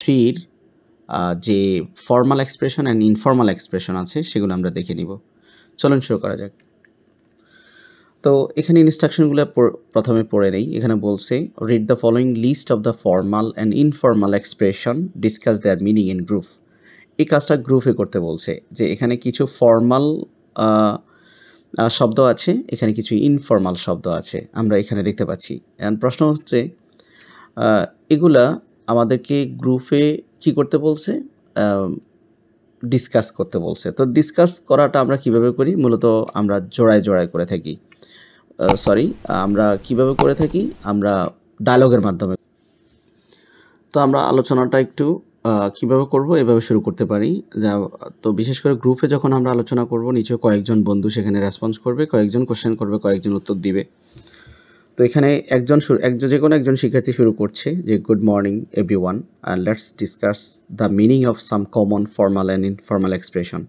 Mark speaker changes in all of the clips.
Speaker 1: 3 যে formal expression and informal expression আছে সেগুলো আমরা দেখে নিব। চলুন শুরু করা যাক। তো এখানে ইনস্ট্রাকশনগুলো প্রথমে পড়ে নেই। এখানে বলছে read the following list of the formal and informal expression, discuss their meaning in group. এই কাজটা গ্রুপে করতে বলছে, যে এখানে কিছু ফর্মাল শব্দ আছে, এখানে কিছু ইনফর্মাল শব্দ আছে, আমরা এখানে দেখতে পাচ্ছি। এখন প্রশ্ন হচ্ছে এগুলা আমাদেরকে গ্রুপে কি করতে বলছে, ডিসকাস করতে বলছে। তো ডিসকাস করাটা আমরা কিভাবে করি? মূলত আমরা জোড়ায় জোড়ায় করে থাকি। আমরা কিভাবে করে থাকি? আমরা ডায়ালগের মাধ্যমে। তো আমরা আলোচনাটা একটু কিভাবে করব, এভাবে শুরু করতে পারি। তো বিশেষ করে গ্রুপে যখন আমরা আলোচনা করব, নিচে কয়েকজন বন্ধু সেখানে রেসপন্স করবে, কয়েকজন কোশ্চেন করবে, কয়েকজন উত্তর দিবে। তো এখানে যে কোনো একজন শিক্ষার্থী শুরু করছে যে good morning everyone, let's discuss the meaning of some common formal and informal expression.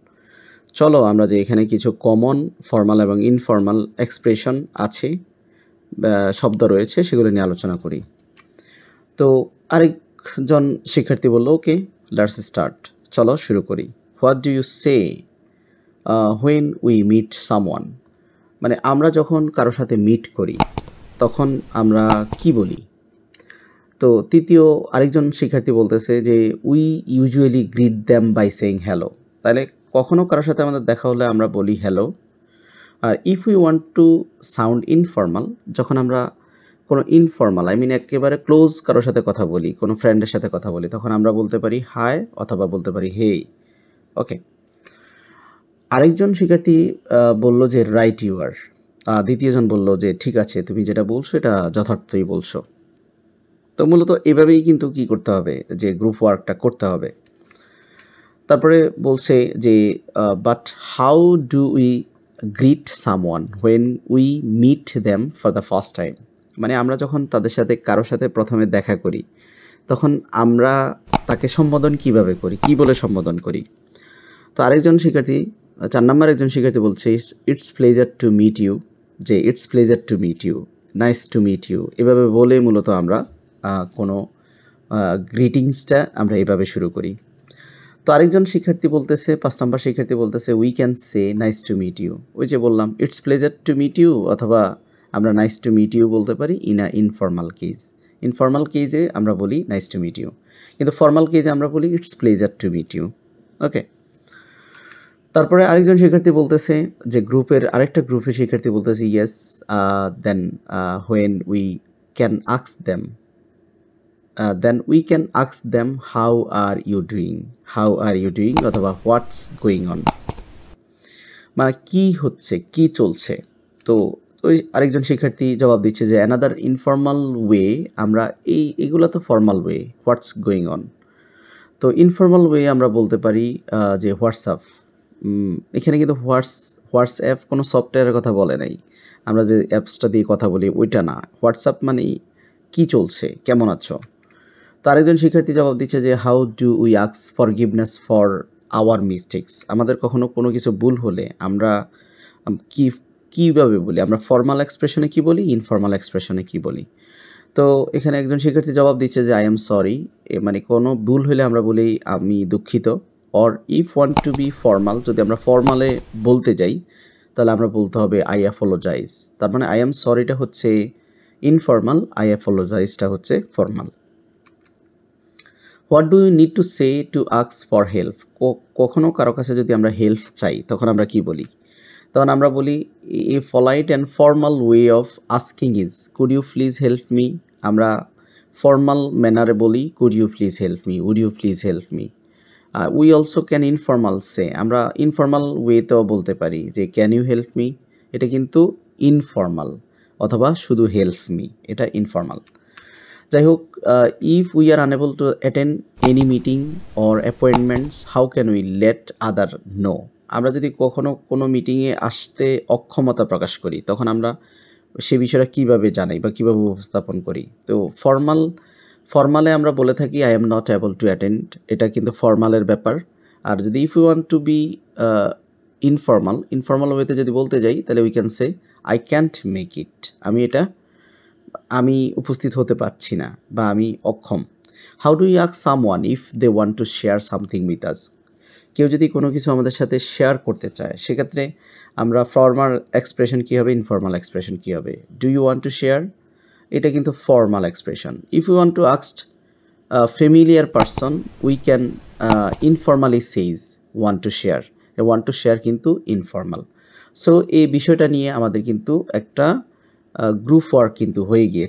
Speaker 1: চলো আমরা যে এখানে কিছু কমন ফর্মাল এবং ইনফর্মাল এক্সপ্রেশন আছে, শব্দ রয়েছে, সেগুলো নিয়ে আলোচনা করি। তো আরেকজন শিক্ষার্থী বলল ওকে লেটস স্টার্ট, চলো শুরু করি। What do you say when we meet someone? মানে আমরা যখন কারোর সাথে মিট করি তখন আমরা কি বলি? তো তৃতীয় আরেকজন শিক্ষার্থী বলতেছে যে we usually greet them by saying hello. তাহলে কখনো কারোর সাথে আমাদের দেখা হলে আমরা বলি হ্যালো। আর if we want to sound informal, যখন আমরা কোনো ইনফর্মাল একেবারে ক্লোজ কারোর সাথে কথা বলি, কোনো ফ্রেন্ডের সাথে কথা বলি, তখন আমরা বলতে পারি হাই অথবা বলতে পারি হেই। ওকে। আরেকজন শিক্ষার্থী বলল যে রাইট ইউ আর। দ্বিতীয়জন বলল যে ঠিক আছে, তুমি যেটা বলছো এটা যথার্থই বলছো। তো মূলত এভাবেই কিন্তু কি করতে হবে, যে গ্রুপ ওয়ার্কটা করতে হবে। তারপরে বলছে যে but how do we greet someone when we meet them for the first time? মানে আমরা যখন তাদের সাথে কারোর সাথে প্রথমে দেখা করি, তখন আমরা তাকে সম্বোধন কিভাবে করি, কি বলে সম্বোধন করি? তো আরেকজন শিক্ষার্থী 4 নম্বর একজন শিক্ষার্থী বলছে it's pleasure to meet you, যে it's pleasure to meet you, nice to meet you, এভাবে বলে মূলত আমরা কোনো গ্রিটিংসটা আমরা এভাবে শুরু করি। তো আরেকজন শিক্ষার্থী বলতেছে 5 নম্বর শিক্ষার্থী বলতেছে we can say nice to meet you. ওই যে বললাম it's pleasure to meet you, অথবা আমরা নাইস টু মিট ইউ বলতে পারি in a informal case. Informal কেজে আমরা বলি নাইস টু মিট ইউ, কিন্তু ফর্মাল কেজে আমরা বলি it's pleasure to meet you. Okay. তারপরে আরেকজন শিক্ষার্থী বলতেছে যে আরেকটা গ্রুপের শিক্ষার্থী বলতেছে yes then when we can ask them, then we can ask them how are you doing অথবা হোয়াটস গোয়িং অন। মানে কি হচ্ছে, কি চলছে। তো ওই আরেকজন শিক্ষার্থী জবাব দিচ্ছে যে অ্যানাদার ইনফর্মাল ওয়ে, আমরা এইগুলো তো formal way, what's going on. তো ইনফর্মাল ওয়ে আমরা বলতে পারি যে হোয়াটসঅ্যাপ। এখানে কিন্তু হোয়াটসঅ্যাপ কোনো সফটওয়্যারের কথা বলে নাই, আমরা যে অ্যাপসটা দিয়ে কথা বলি ওইটা না। হোয়াটসঅ্যাপ মানে কি চলছে, কেমন আছো। তো আরেকজন শিক্ষার্থী জবাব দিচ্ছে যে how do we ask forgiveness for our mistakes? আমাদের কখনো কোনো কিছু ভুল হলে আমরা কীভাবে বলি? আমরা ফর্মাল এক্সপ্রেশনে কি বলি, ইনফর্মাল এক্সপ্রেশনে কি বলি? তো এখানে একজন শিক্ষার্থী জবাব দিচ্ছে যে আই এম সরি, মানে কোনো ভুল হলে আমরা বলি আমি দুঃখিত। Or if want to be formal, যদি আমরা ফর্মালে বলতে যাই তাহলে আমরা বলতে হবে আই অ্যাপোলোজাইজ। তার মানে আই এম সরিটা হচ্ছে ইনফর্মাল, আই অ্যাপোলোজাইজটা হচ্ছে formal. What do you need to say to ask for help? কখনো কারো কাছে যদি আমরা হেল্প চাই তখন আমরা কি বলি? তখন আমরা বলি a polite and formal way of asking is could you please help me. আমরা ফর্মাল ম্যানারে বলি could you please help me, would you please help me. We also can informal say, আমরা ইনফর্মাল ওয়েতেও বলতে পারি যে ক্যান ইউ হেল্প মি, এটা কিন্তু informal. অথবা শুধু হেল্প মি, এটা ইনফর্মাল। যাই হোক, if we are unable to attend any meeting or appointments how can we let other know? আমরা যদি কখনো কোনো মিটিংয়ে আসতে অক্ষমতা প্রকাশ করি তখন আমরা সে বিষয়টা কীভাবে জানাই বা কীভাবে উপস্থাপন করি? তো ফর্মালে আমরা বলে থাকি I am not able to attend, এটা কিন্তু ফর্মালের ব্যাপার। আর যদি if you want to be informal ওয়েতে যদি বলতে যাই তাহলে we can say I can't make it, আমি উপস্থিত হতে পারছি না বা আমি অক্ষম। How do you ask someone if they want to share something with us? কেউ যদি কোনো কিছু আমাদের সাথে শেয়ার করতে চায়, সেক্ষেত্রে আমরা ফর্মাল এক্সপ্রেশন কী হবে, ইনফর্মাল এক্সপ্রেশন কী হবে? Do you want to share, এটা কিন্তু formal expression. If you want to ask familiar person, we can informally says want to share. Want to share কিন্তু ইনফর্মাল। সো এই বিষয়টা নিয়ে আমাদের কিন্তু একটা গ্রুপ ওয়ার্ক কিন্তু হয়ে গিয়েছে।